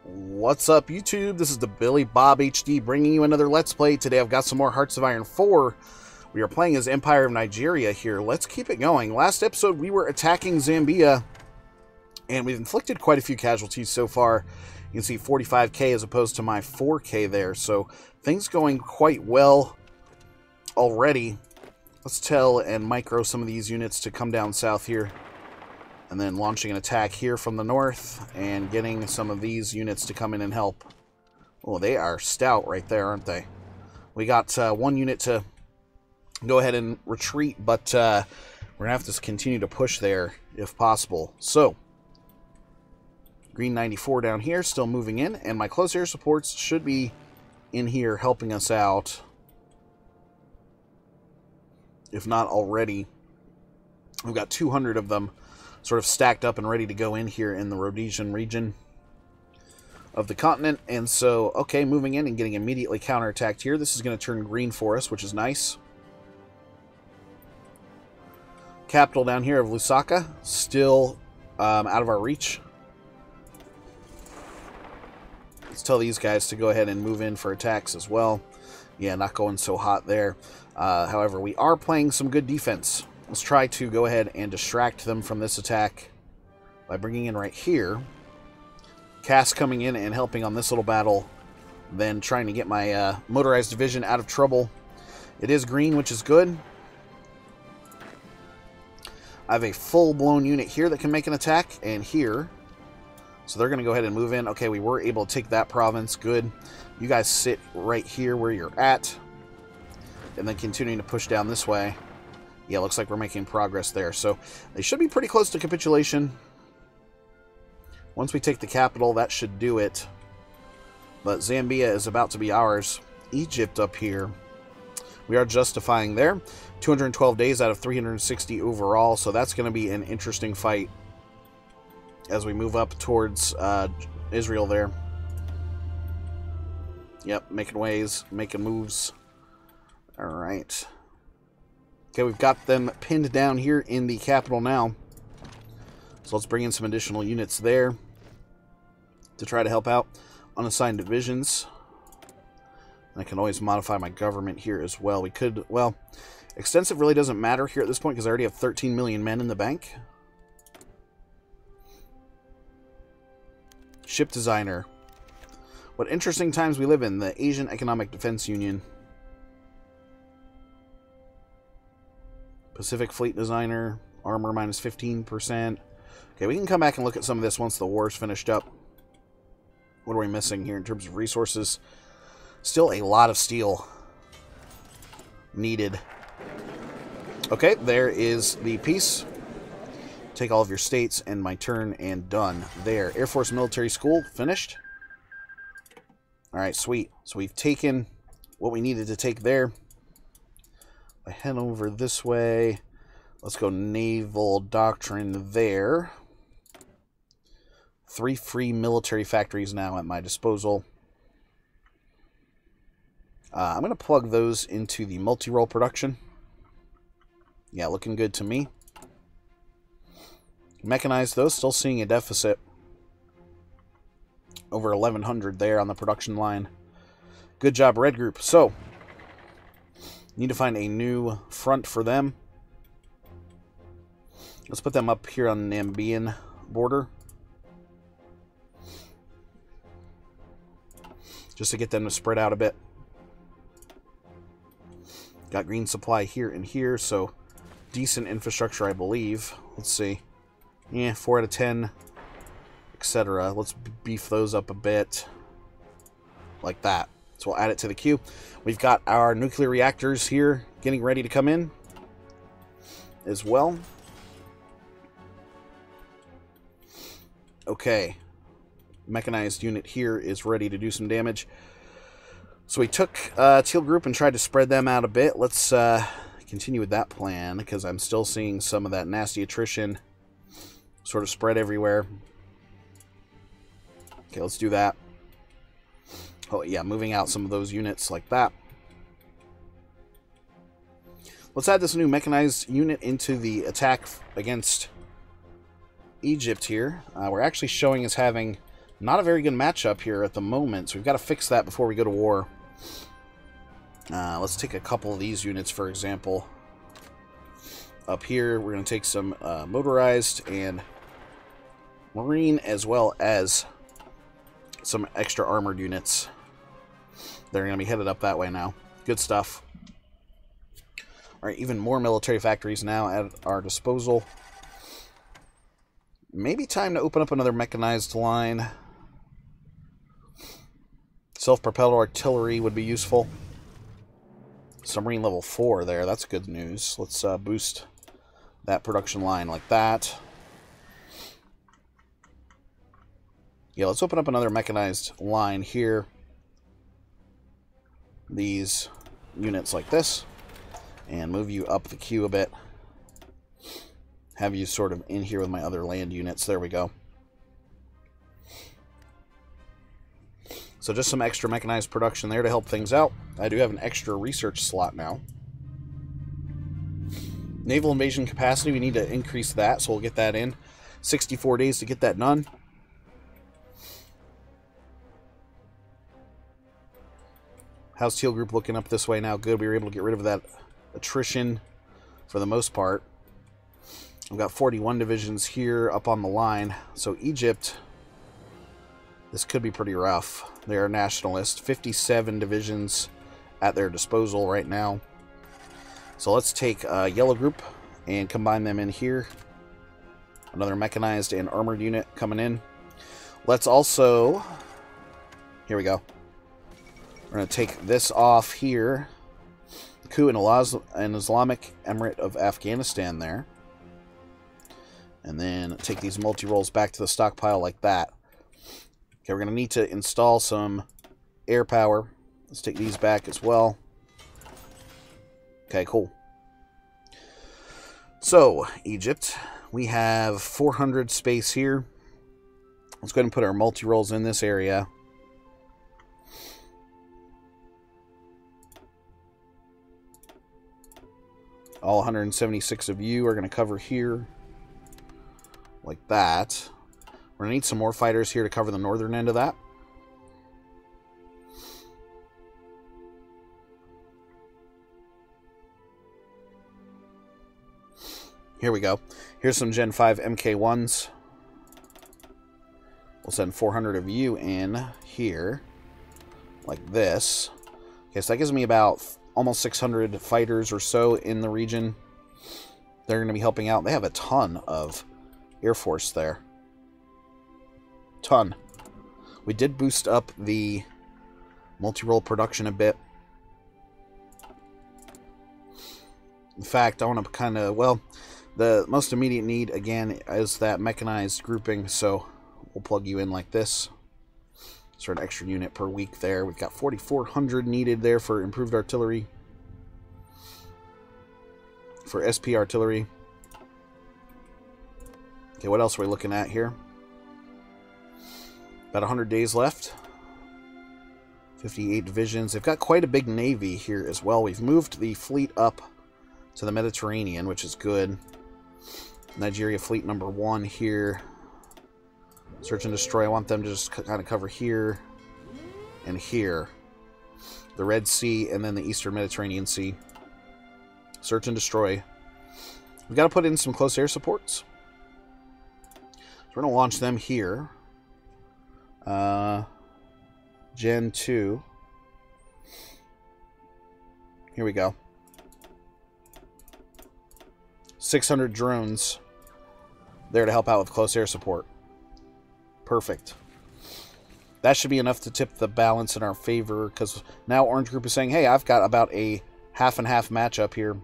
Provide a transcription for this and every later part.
What's up, YouTube? This is the Billy Bob HD bringing you another Let's Play. Today I've got some more Hearts of Iron 4. We are playing as Empire of Nigeria here. Let's keep it going. Last episode we were attacking Zambia, and we've inflicted quite a few casualties so far. You can see 45k as opposed to my 4k there, so things going quite well already. Let's tell and micro some of these units to come down south here. And then launching an attack here from the north and getting some of these units to come in and help. Oh, they are stout right there, aren't they? We got one unit to go ahead and retreat, but we're going to have to continue to push there if possible. So, Green 94 down here, still moving in, and my close air supports should be in here helping us out. If not already. We've got 200 of them sort of stacked up and ready to go in here in the Rhodesian region of the continent. And so, okay, moving in and getting immediately counterattacked here. This is going to turn green for us, which is nice. Capital down here of Lusaka, still out of our reach. Let's tell these guys to go ahead and move in for attacks as well. Yeah, not going so hot there. However, we are playing some good defense. Let's try to go ahead and distract them from this attack by bringing in right here. Cass coming in and helping on this little battle. Then trying to get my motorized division out of trouble. It is green, which is good. I have a full-blown unit here that can make an attack, and here. So they're going to go ahead and move in. Okay, we were able to take that province. Good. You guys sit right here where you're at. And then continuing to push down this way. Yeah, looks like we're making progress there. So they should be pretty close to capitulation. Once we take the capital, that should do it. But Zambia is about to be ours. Egypt up here. We are justifying there. 212 days out of 360 overall. So that's going to be an interesting fight as we move up towards Israel there. Yep, making ways, making moves. All right. Okay, we've got them pinned down here in the capital now. So let's bring in some additional units there to try to help out unassigned divisions. And I can always modify my government here as well. We could, well, extensive really doesn't matter here at this point because I already have 13 million men in the bank. Ship designer. What interesting times we live in. The Asian Economic Defense Union. Pacific Fleet Designer, armor minus 15%. Okay, we can come back and look at some of this once the war's finished up. What are we missing here in terms of resources? Still a lot of steel needed. Okay, there is the piece. Take all of your states and my turn and done. There. Air Force Military School, finished. Alright, sweet. So we've taken what we needed to take there. I head over this way. Let's go naval doctrine there. 3 free military factories now at my disposal. I'm going to plug those into the multi-role production. Yeah, looking good to me. Mechanize those, still seeing a deficit. Over 1,100 there on the production line. Good job, Red Group. So, need to find a new front for them. Let's put them up here on the Nambian border. Just to get them to spread out a bit. Got green supply here and here, so decent infrastructure, I believe. Let's see. Yeah, 4 out of 10, etc. Let's beef those up a bit. Like that. So we'll add it to the queue. We've got our nuclear reactors here getting ready to come in as well. Okay. Mechanized unit here is ready to do some damage. So we took Teal Group and tried to spread them out a bit. Let's continue with that plan because I'm still seeing some of that nasty attrition sort of spread everywhere. Okay, let's do that. Oh, yeah, moving out some of those units like that. Let's add this new mechanized unit into the attack against Egypt here. We're actually showing as having Not a very good matchup here at the moment, so we've got to fix that before we go to war. Let's take a couple of these units, for example. Up here, we're going to take some motorized and marine, as well as some extra armored units. They're going to be headed up that way now. Good stuff. Alright, even more military factories now at our disposal. Maybe time to open up another mechanized line. Self-propelled artillery would be useful. Submarine level 4 there. That's good news. Let's boost that production line like that. Yeah, let's open up another mechanized line here. These units like this. And move you up the queue a bit. Have you sort of in here with my other land units. There we go. So just some extra mechanized production there to help things out. I do have an extra research slot now. Naval invasion capacity, we need to increase that, so we'll get that in. 64 days to get that done. How's Teal Group looking up this way now? Good, we were able to get rid of that attrition for the most part. We've got 41 divisions here up on the line. So Egypt, this could be pretty rough. They are nationalist. 57 divisions at their disposal right now. So let's take Yellow Group and combine them in here. Another mechanized and armored unit coming in. Let's also... Here we go. We're going to take this off here. Coup in an Islamic Emirate of Afghanistan there. And then take these multi-rolls back to the stockpile like that. Okay, we're going to need to install some air power. Let's take these back as well. Okay, cool. So, Egypt, we have 400 space here. Let's go ahead and put our multi-rolls in this area. All 176 of you are going to cover here. Like that. We're going to need some more fighters here to cover the northern end of that. Here we go. Here's some Gen 5 MK1s. We'll send 400 of you in here. Like this. Okay, so that gives me about almost 600 fighters or so in the region. They're going to be helping out. They have a ton of Air Force there. Ton. We did boost up the multi-role production a bit. In fact, I want to kind of, well, the most immediate need, again, is that mechanized grouping, so we'll plug you in like this. So an extra unit per week there. We've got 4,400 needed there for improved artillery. For SP artillery. Okay, what else are we looking at here? About 100 days left. 58 divisions. They've got quite a big navy here as well. We've moved the fleet up to the Mediterranean, which is good. Nigeria fleet number 1 here. Search and destroy. I want them to just kind of cover here and here. The Red Sea and then the Eastern Mediterranean Sea. Search and destroy. We've got to put in some close air supports. So we're going to launch them here. Gen 2. Here we go. 600 drones there to help out with close air support. Perfect. That should be enough to tip the balance in our favor, because now Orange Group is saying, hey, I've got about a half and half matchup here.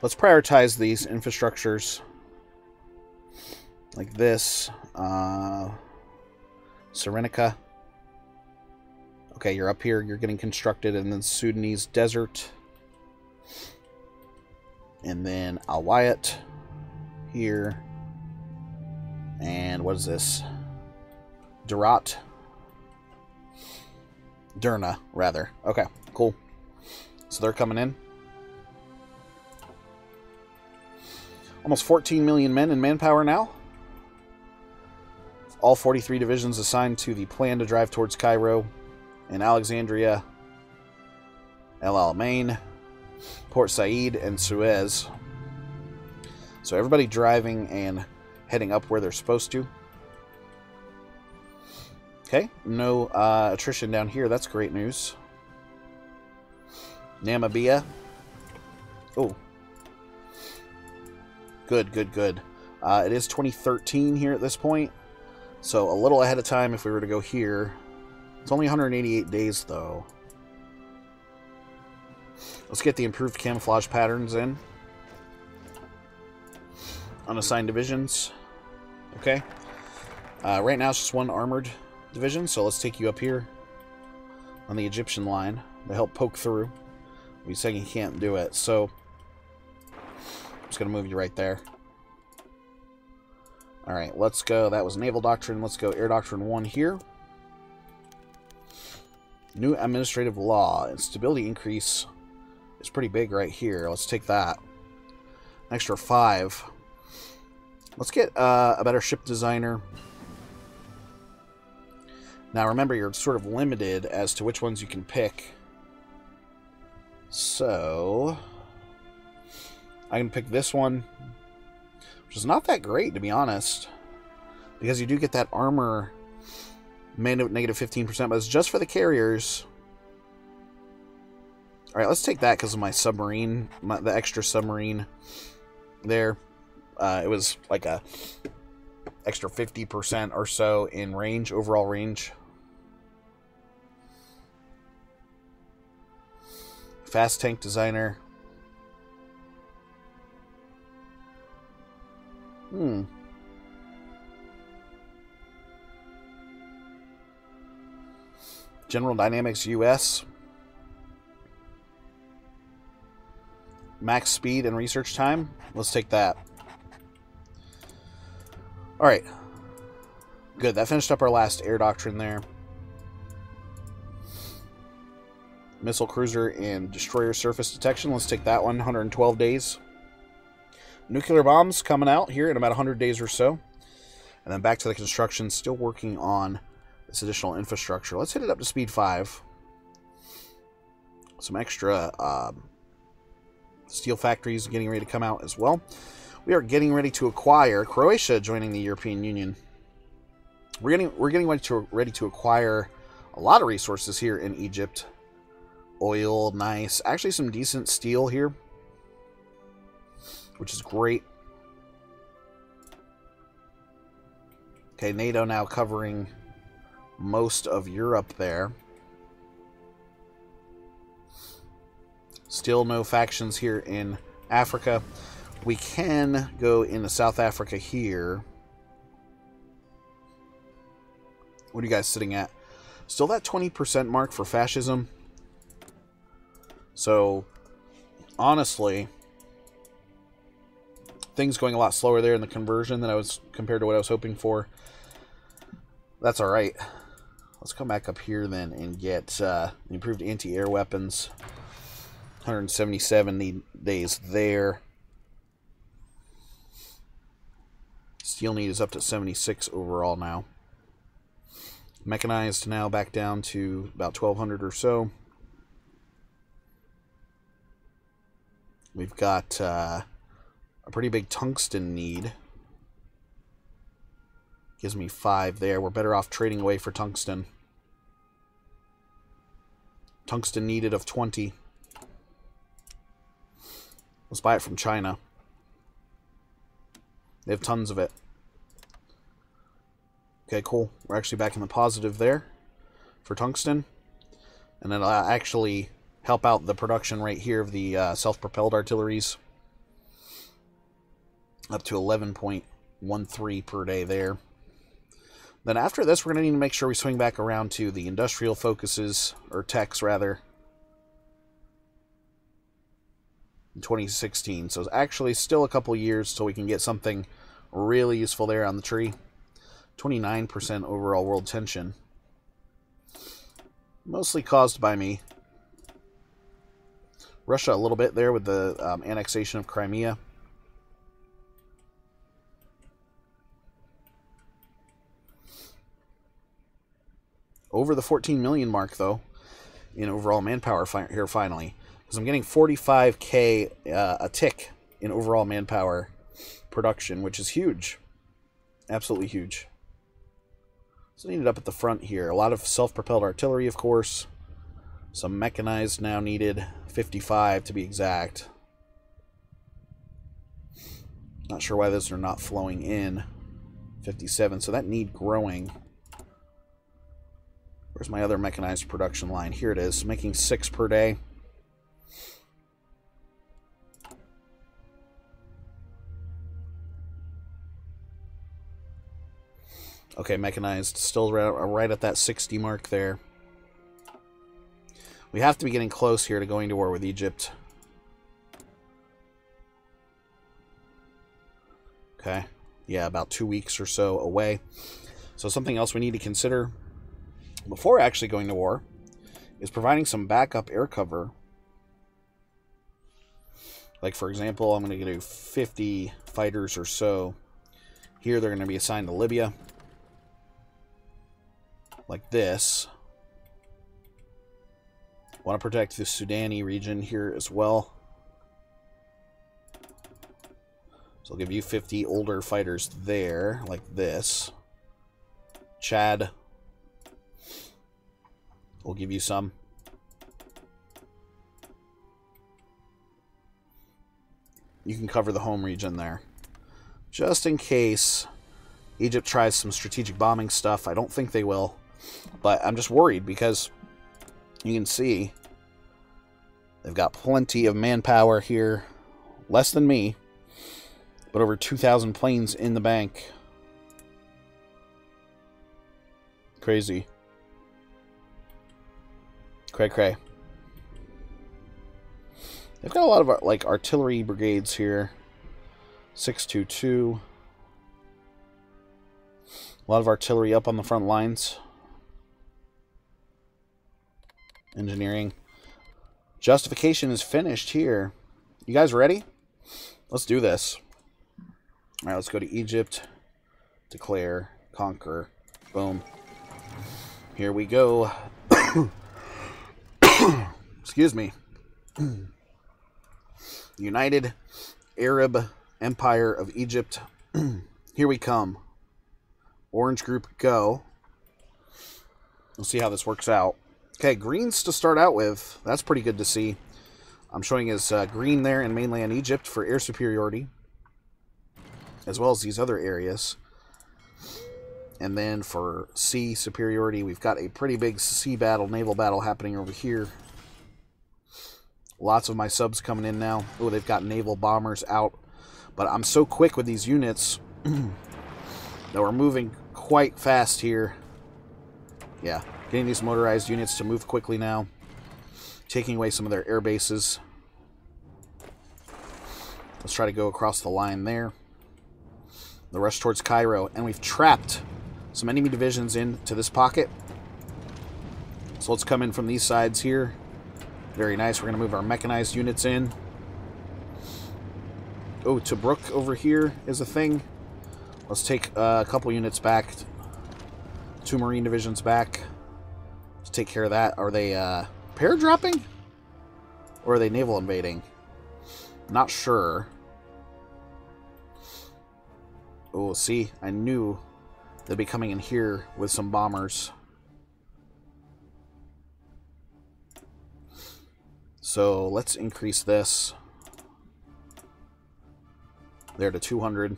Let's prioritize these infrastructures like this. Cyrenaica. Okay, you're up here. You're getting constructed in the Sudanese desert. And then Al Wayat here. And what is this? Derna, rather. Okay, cool. So they're coming in. Almost 14 million men in manpower now. All 43 divisions assigned to the plan to drive towards Cairo and Alexandria, El Alamein, Port Said, and Suez. So everybody driving and heading up where they're supposed to. Okay, no attrition down here. That's great news. Namibia. Oh. Good, good, good. It is 2013 here at this point. So a little ahead of time if we were to go here. It's only 188 days, though. Let's get the improved camouflage patterns in. Unassigned divisions. Okay. Right now it's just one armored division, so let's take you up here on the Egyptian line to help poke through. We saying he can't do it, so I'm just going to move you right there. Alright, let's go. That was Naval Doctrine. Let's go Air Doctrine 1 here. New administrative law and stability increase is pretty big right here. Let's take that. An extra 5. Let's get a better ship designer. Now remember, you're sort of limited as to which ones you can pick. So I can pick this one, which is not that great, to be honest, because you do get that armor negative 15%, but it's just for the carriers. Alright, let's take that because of my submarine, the extra submarine there. It was like a extra 50% or so in range, overall range. Fast tank designer. General Dynamics US. Max speed and research time. Let's take that. Alright. Good. That finished up our last air doctrine there. Missile cruiser and destroyer surface detection. Let's take that one. 112 days. Nuclear bombs coming out here in about 100 days or so. And then back to the construction. Still working on this additional infrastructure. Let's hit it up to speed 5. Some extra steel factories getting ready to come out as well. We are getting ready to acquire Croatia joining the European Union. We're getting ready to acquire a lot of resources here in Egypt. Oil, nice. Actually, some decent steel here, which is great. Okay, NATO now covering most of Europe there. Still no factions here in Africa. We can go into South Africa here. What are you guys sitting at? Still that 20% mark for fascism. So, honestly, things going a lot slower there in the conversion than compared to what I was hoping for. That's all right. Let's come back up here then and get improved anti-air weapons. 177 days there. Steel need is up to 76 overall now. Mechanized now back down to about 1,200 or so. We've got a pretty big tungsten need. Gives me 5 there. We're better off trading away for tungsten. Tungsten needed of 20. Let's buy it from China. They have tons of it. Okay, cool. We're actually back in the positive there for tungsten. And it'll actually help out the production rate here of the self-propelled artilleries. Up to 11.13 per day there. Then after this, we're going to need to make sure we swing back around to the industrial focuses, or techs rather, in 2016. So it's actually still a couple years till we can get something really useful there on the tree. 29% overall world tension. Mostly caused by me. Russia a little bit there with the annexation of Crimea. Over the 14 million mark, though, in overall manpower here finally. Because I'm getting 45K a tick in overall manpower production, which is huge. Absolutely huge. So needed up at the front here. A lot of self-propelled artillery, of course. Some mechanized now needed. 55 to be exact. Not sure why those are not flowing in. 57, so that need growing. Where's my other mechanized production line? Here it is, making 6 per day. Okay, mechanized, still right at that 60 mark there. We have to be getting close here to going to war with Egypt. Okay, yeah, about 2 weeks or so away. So something else we need to consider before actually going to war is providing some backup air cover. Like, for example, I'm going to do 50 fighters or so. Here they're going to be assigned to Libya. Like this. Want to protect the Sudani region here as well. So I'll give you 50 older fighters there, like this. Chad. We'll give you some. You can cover the home region there. Just in case Egypt tries some strategic bombing stuff. I don't think they will. But I'm just worried because you can see they've got plenty of manpower here. Less than me. But over 2,000 planes in the bank. Crazy. Cray. They've got a lot of like artillery brigades here. 622. A lot of artillery up on the front lines. Engineering. Justification is finished here. You guys ready? Let's do this. Alright, let's go to Egypt. Declare. Conquer. Boom. Here we go. Excuse me. United Arab Empire of Egypt. Here we come. Orange group, go. We'll see how this works out. Okay, greens to start out with. That's pretty good to see. I'm showing as green there in mainland Egypt for air superiority, as well as these other areas. And then for sea superiority, we've got a pretty big sea battle, naval battle happening over here. Lots of my subs coming in now. Oh, they've got naval bombers out. But I'm so quick with these units that we're moving quite fast here. Yeah, getting these motorized units to move quickly now. Taking away some of their air bases. Let's try to go across the line there. The rush towards Cairo. And we've trapped some enemy divisions into this pocket. So let's come in from these sides here. Very nice. We're going to move our mechanized units in. Oh, Tobruk over here is a thing. Let's take a couple units back. 2 Marine divisions back. Let's take care of that. Are they pair-dropping? Or are they naval invading? Not sure. Oh, see? I knew they'd be coming in here with some bombers. So let's increase this there to 200.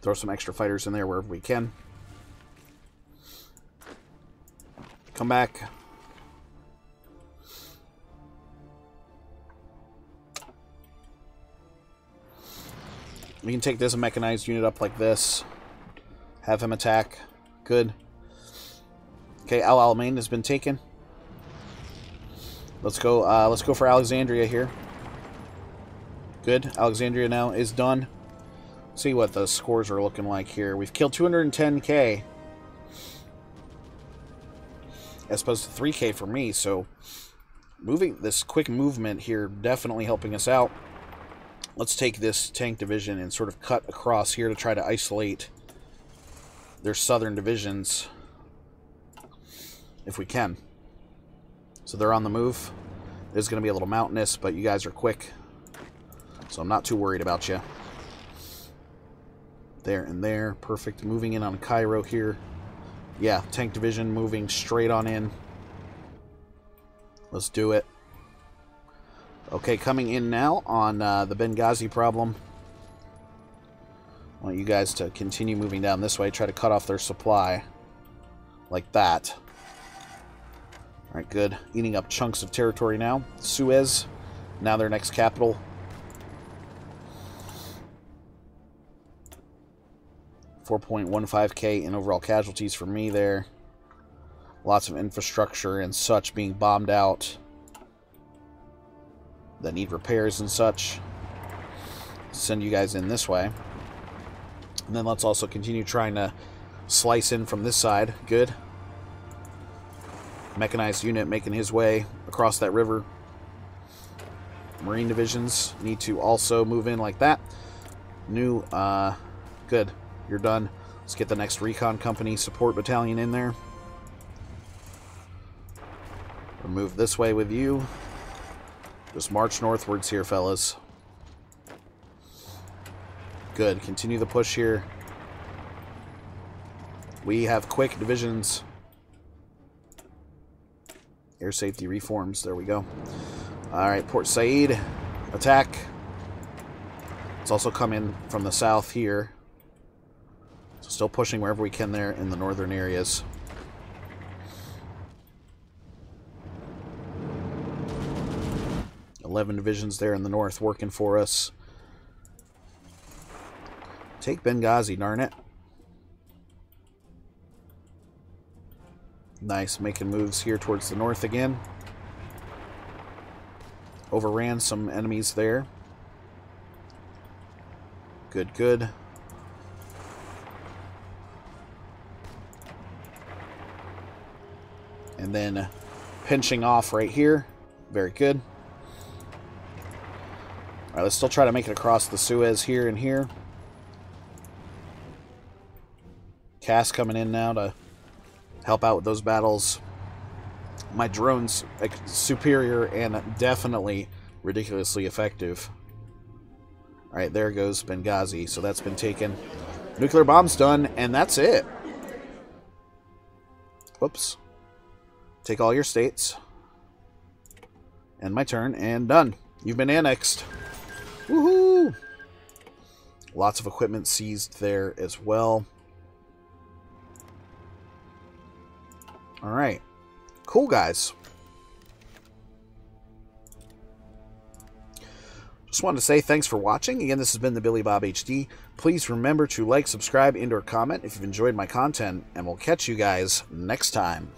Throw some extra fighters in there wherever we can. Come back. We can take this mechanized unit up like this. Have him attack. Good. Okay, Al Alamein has been taken. Let's go for Alexandria here. Good. Alexandria now is done. Let's see what the scores are looking like here. We've killed 210k. As opposed to 3k for me, so this quick movement here definitely helping us out. Let's take this tank division and sort of cut across here to try to isolate their southern divisions if we can. So they're on the move. It's going to be a little mountainous, but you guys are quick, so I'm not too worried about you. There and there. Perfect. Moving in on Cairo here. Yeah, tank division moving straight on in. Let's do it. Okay, coming in now on the Benghazi problem. I want you guys to continue moving down this way. Try to cut off their supply. Like that. Alright, good. Eating up chunks of territory now. Suez. Now their next capital. $4.15K in overall casualties for me there. Lots of infrastructure and such being bombed out that need repairs and such. Send you guys in this way. And then let's also continue trying to slice in from this side. Good. Mechanized unit making his way across that river. Marine divisions need to also move in like that. New, good. You're done. Let's get the next recon company support battalion in there. We'll move this way with you. Just march northwards here, fellas. Good. Continue the push here. We have quick divisions. Air safety reforms. There we go. Alright, Port Said. Attack. Let's also come in from the south here. So still pushing wherever we can there in the northern areas. $11 divisions there in the north working for us. Take Benghazi, darn it. Nice, making moves here towards the north again. Overran some enemies there. Good, good. And then pinching off right here. Very good. Alright, let's still try to make it across the Suez here and here. Cass coming in now to help out with those battles. My drone's superior and definitely ridiculously effective. Alright, there goes Benghazi. So that's been taken. Nuclear bomb's done, and that's it. Whoops. Take all your states. End my turn, and done. You've been annexed. Woohoo! Lots of equipment seized there as well. Alright. Cool, guys. Just wanted to say thanks for watching. Again, this has been the Billy Bob HD. Please remember to like, subscribe, and/or comment if you've enjoyed my content, and we'll catch you guys next time.